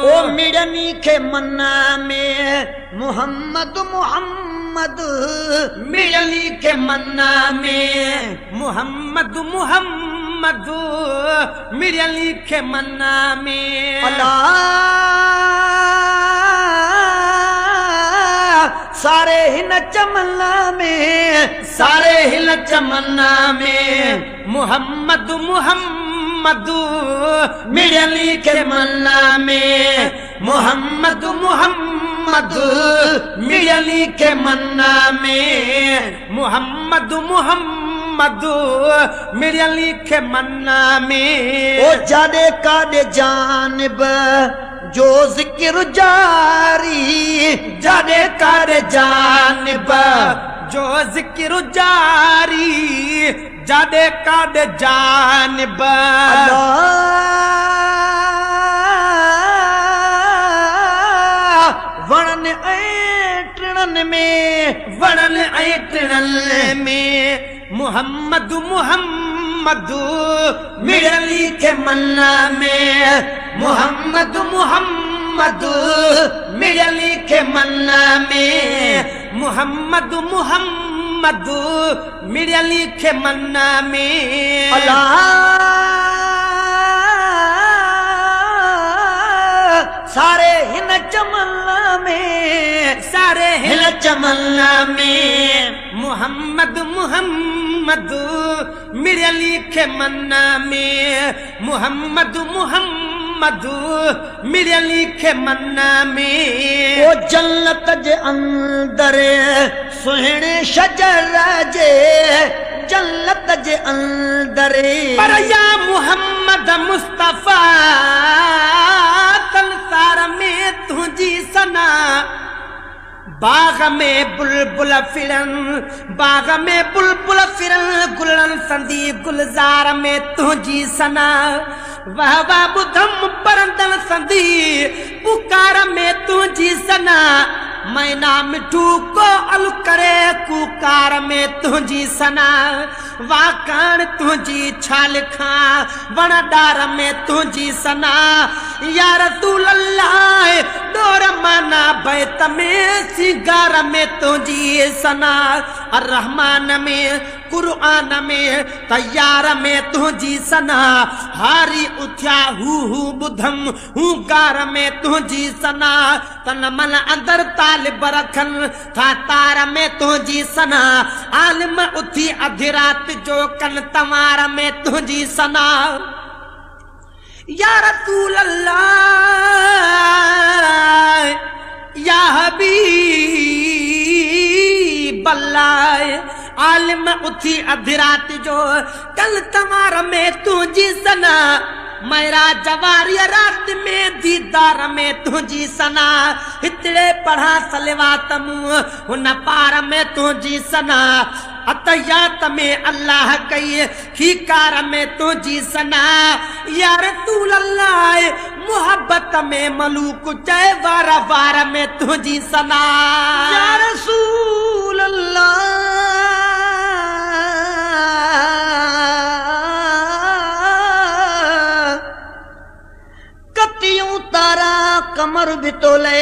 ओ मिड़नी के मन्ना में मोहम्मद मोहम्मद, मिड़नी के मन्ना में मोहम्मद मोहम्मद, मिड़नी के मन्ना में अल्लाह सारे ही न चमन्ना में, सारे हिल चमन्ना में मोहम्मद मोहम्मद, मिड़नी के मन्ना में मोहम्मद मोहम्मद, मिड़नी के मन्ना में मोहम्मद मोहम्मद, मिड़नी के मन्ना में ओ जाने का दे जानब जो जिक्र जारी, जाने कर जानब जो जिक्र जारी, जाने कर जानब वणन ऐटणन में, वणन ऐटणन में मोहम्मद मोहम्मद, मिड़नी के मन्ना में मोहम्मद मोहम्मद, मिड़नी के मन्ना में मोहम्मद मोहम्मद, मिड़नी के मन्ना में अल्लाह सारे हिन चमन्ना में, सारे हिल चमन्ना में मोहम्मद मोहम्मद, मिड़नी के मन्ना में मोहम्मद मोहम्मद, मिड़नी के मन्ना में ओ जन्नत जे अंदर सुहिणे शजर जे, जन्नत जे अंदर पर या मोहम्मद मुस्तफा संसार में तुझी सना, बाग में बुलबुल फिरन, बाग में बुलबुल फिरन, गुलन संदी गुलजार में तुझी सना, वाह वाह बुधम परंदन संदी पुकार में तुझी सना, मैना मिठू को अल करे कुकार में तुझी सना, वाकान तुझी छाल खा वनडार में तुझी सना, या रसूल अल्लाह डोर माना बैत में सिगार में तुझी सना, अर रहमान में कुरआन में तैयार में तुझी सना, हारी उठ्या हु बुधम हु गार में तुझी सना, तन मन अंदर तालिब रखन था तार में तुझी सना, आलिम उठी अधी रात जो कन तमार में तुझी सना, या रसूल अल्लाह या हबीब अल्लाह, आलिम उठी अधी रात जो कल तमार में तुझी सना, मेरा जवारी रात में दीदार में तुझी सना, इतने पढ़ा सलवात मुँह उन पार में तुझी सना, अतयात में अल्लाह कही खीकार में तुझी सना, या रसूल अल्लाह मोहब्बत में मलूक जय वार वार में तुझी सना, या रसूल अल्लाह कतियों तारा कमर बितोले,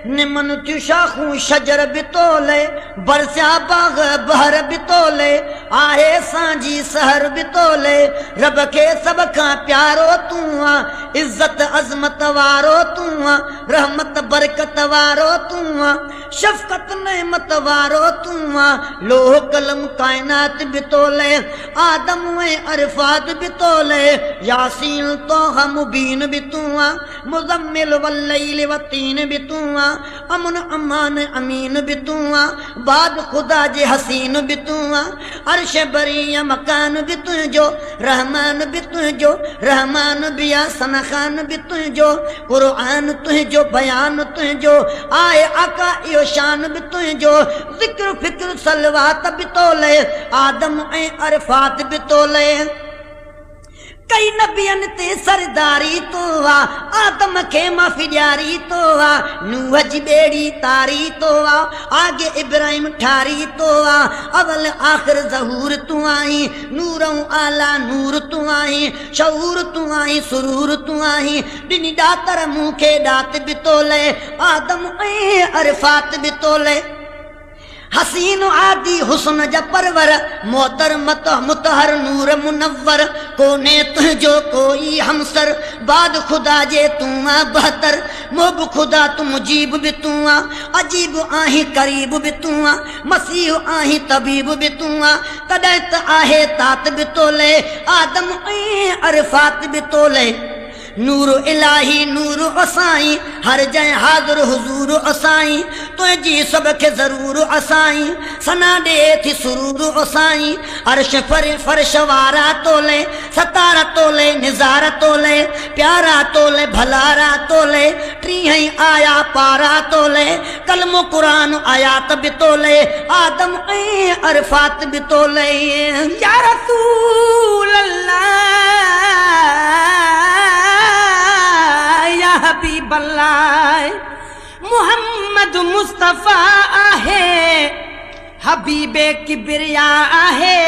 निमन शाखू शजर बितोले, बरस्या बाग बहर बितोले, आहे सांझी सहर बितोले, रब के सब का प्यारो तू आ, इज्जत अजमत वारो तू आ, रहमत बरकत वारो तू आ, शफकत नेमत वारो तू आ, लोह कलम कायनात बितोले, आदम व अरफात बितोले, यासीन तो हम बीन बितू आ, मुजम्मिल वल्ल लैल व तीन भी तू आ, अमन अमान अमीन भी तू आ, बाद खुदा जे हसीन भी तू आ, अर्श बरिया मकान भी तुझो, रहमान भी तुझो, रहमान बिया सना खान भी तुझो, कुरान तुझो, बयान तुझो, आए आका इयो शान भी तुझो, जिक्र फिक्र सलवात भी तोले, आदम ऐ अरफात भी तोले। कई नबियन ते सरदारी तो आ, आदम खे माफ़ी ॾियारी तो आ, नूह जी ॿेड़ी तारी तो आ, आगे इब्राहिम ठारी तो आ, अवल आख़िर ज़हूर तू आई, नूरों आला नूर तू आई, शऊर तू आई, सुरूर तू आई, ॾिनी ॾातर मूंखे ॾात बि तोले, आदम ऐं अरफात बि तोले। हसीन आदि हुस्न जा परवर, मोहतर मत मुतहर नूर मुनव्वर, कोने तुझो कोई हमसर, बाद खुदा जे तू आ बहतर, मोब खुदा तू मुजीब भी तू आ, अजीब आही करीब भी तू आ, मसीह आही तबीब भी तू आ, तॾहिं त आहे तात भी तोले, आदम ऐं अरफात भी तोले। नूर इलाही नूर असाई, हर जै हाज़िर हुजूर असाई, तुझी सब के जरूर असाई, सना दे थी सुरूर असाई, अर्श फर्श वारा तोले, सतारा तोले निज़ारा तोले, प्यारा तोले भलारा तोले, टीह आया पारा तोले, कलमो कुरान आयात भी तोले, आदम ऐं अरफात भी तोले। या रसूल अल्लाह या हबीब अल्लाह, मुहम्मद मुस्तफ़ा आहे, हबीबे किबरिया आहे,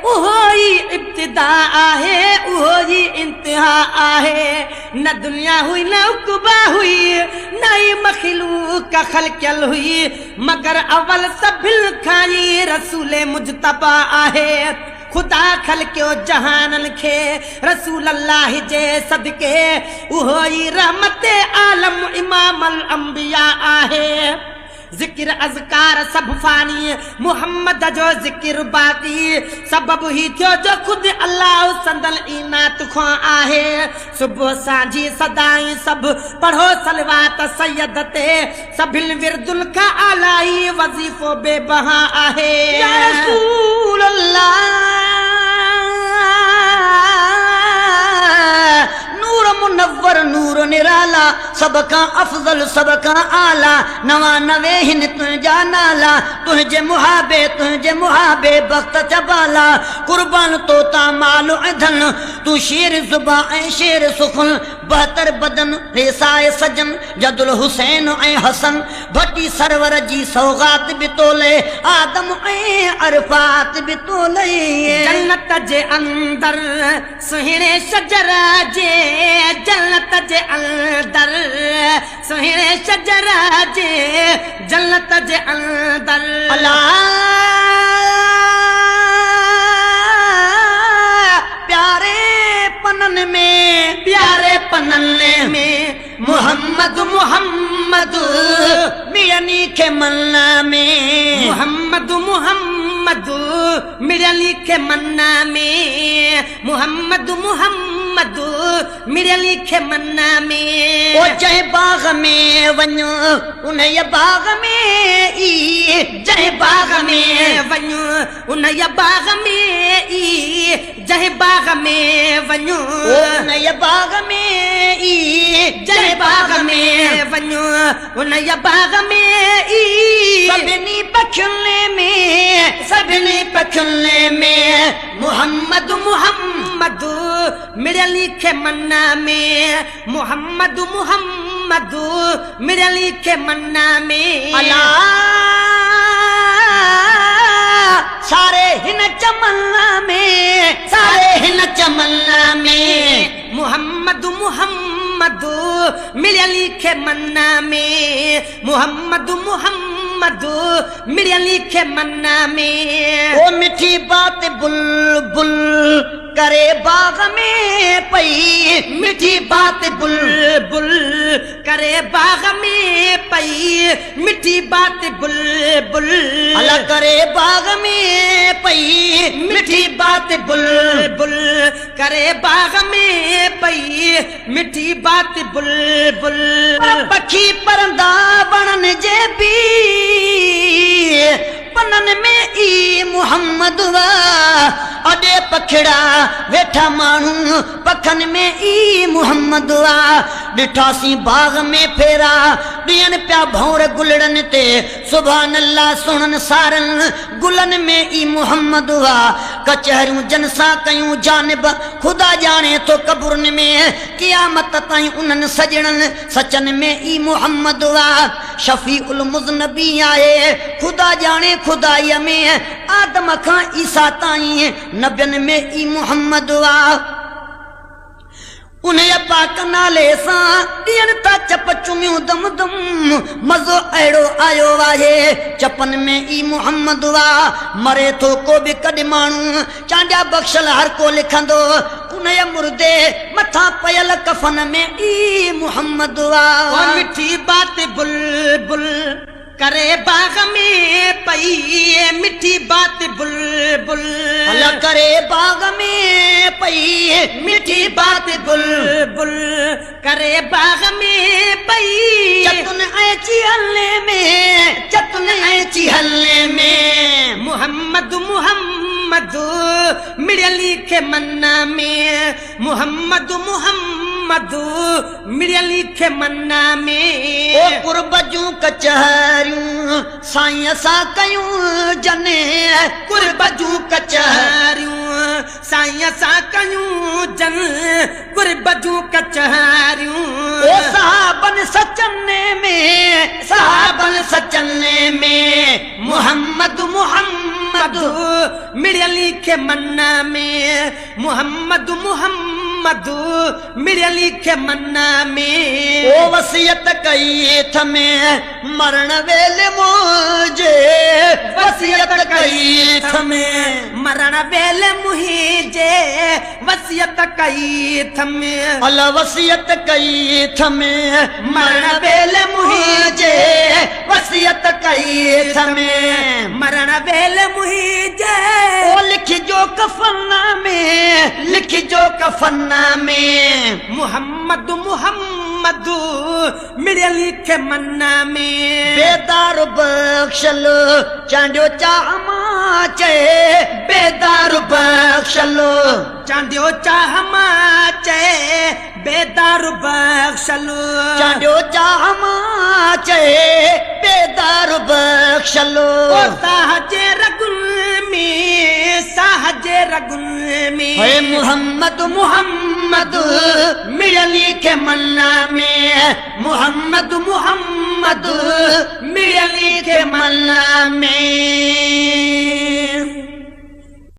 उहो ही इब्तिदा आहे, उहो ही इंतहा आहे, न दुनिया हुई न उक़बा हुई, न ही मखलूक ख़ल्क़ियल हुई, मगर अवल सभिल खां ई रसूल मुजतबा आहे। खुदा खल्कियो जहानन खे रसूल अल्लाह जे सदके, उहो ई रहमत आलम इमाम अल अंबिया आहे। जिक्र अज़कार सब फानी, मुहम्मद जो जिक्र बाकी, सबब ही थियो जो खुद अल्लाह संदल इनात खो आहे। सुबह सांझी सदाई सब पढ़ो सलवात सैयद ते, सभिल विरदुल का आलाई वजीफो बेबहा आहे। या रसूल अल्लाह नूर मुनव्वर नूर निराला, सबका अफजल सबका आला, 99 हिन तुझा नाला, तुझे मुहाबे बख्त चबाला, कुर्बान तोता मालो ऐधन, तू शेर जुबा ऐं शेर सुखन, 72 बदन रेसाए सजन, जदुल हुसैन ऐं हसन, भटी सरवर जी सौगात भी तोले, आदम ऐं अरफात भी तोले। जन्नत जे अंदर सुहिणे शजरा जे, जन्नत जे अंदर सुहिणे शजरा जे, जन्नत जे अंदर अल्लाह प्यारे पनन में, प्यारे पनन में, मुहम्मद मुहम्मद मियनी के मन्ना में, मुहम्मद मुहम्मद मिरली के मन्ना में, मुहम्मद मुहम्मद मिरली के मन्ना में। ओ जय बाग में वञो उन बाग में ई, जय बाग में वञो उन बाग में ई, जय बाग में वञो उन बाग में ई, जय बाग में वञो उन बाग में ई, सभिनी पखियुनि में, सभिनी पखियुनि में, मुहम्मद मुहम्मद मिरली के मन्ना में, मुहम्मद मुहम्मद मिरली के मन्ना में। अल्लाह सारे हिन चमन्ना में, सारे हिन चमन्ना में, मुहम्मद मुहम्मद मिरली के मन्ना में, मुहम्मद मुहम्मद मिरली के मन्ना में। ओ मिठी बात बुलबुल करे बाग में पई, मीठी बात बुलबुल करे बाग में पई, मीठी बात बुलबुल अला करे बाग में पई, मीठी बात बुलबुल करे बाग में पई, मीठी बात बुलबुल पखी परंदा बनन जे भी पनन में ई मुहम्मद वा अडे पखड़ा वेठा मानू पखन में ई मुहम्मद वा डिठासी बाग में फेरा दियन प्या भौर गुलड़न ते सुभान अल्लाह सुनन सारन गुलन में ई मुहम्मद वा कचहरियूं जनसा कयूं जानिब खुदा जाने तो कब्रन में कियामत ताईं उन्हनि सजणन सचन में ई मुहम्मद वा शफी उल मुज़नबी आए खुदा जाने खुदाईअ में आदम खां ईसा ताईं नबियन में ई मुहम्मद वा उन्हें पाक नाले सां ॾियन था चप चुमियूं दम दम मज़ो अहिड़ो आयो आहे चपन में ई मुहम्मद वा मरे थो को बि कॾहिं माण्हू चांडिया बख़्शल हर को लिखंदो उन्हें मुर्दे मथा पयल कफन में ई मुहम्मद वा मिठी बात बुलबुल करे बाग में पई मिठी बात बुलबुल अल करे बाग में पई मिठी बात बुलबुल करे बाग में पई चतुन ऐची हलने में चतुन ऐची हलने में मुहम्मद मुहम्मद मिड़ली के मन्ना में मुहम्मद मुहम्मद मिड़ली के मन्ना में ओ कुर्बजूं कचहरियूं साईं असां कयूं जने कुर्बजूं कचहरियूं साईं असां कयूं जन कुर्बजूं कचहरियूं ओ साहबन सचने में साहबन सचने में मुहम्मद मुहम्मद मिड़ली के मन्ना में मुहम्मद मुहम्मद मिड़ली के मन्ना में ओ वसियत कई थमे मरण वेले मुझे वसियत कई थमे मरण वेले मुझे वसियत कई थमे अल वसियत कई थमे मरण वेले मुझे वसियत कई थमे मरण वेले मुझे ओ लिख जो कफना में लिख जो कफना में मुहम्मद मुहम्मद मिड़ली के मन्ना में बेदार बख्शल चांडियो चाह माचे बेदार बख्शल चांडियो चाह माचे बेदार बख्शल चांडियो चाह माचे बेदार बख्शल साहजे रगुन में साहजे रगुन में हे मुहम्मद मुहम्मद मिड़ली के मन्ना में मुहम्मद मुहम्मद मिड़ली के मन्ना में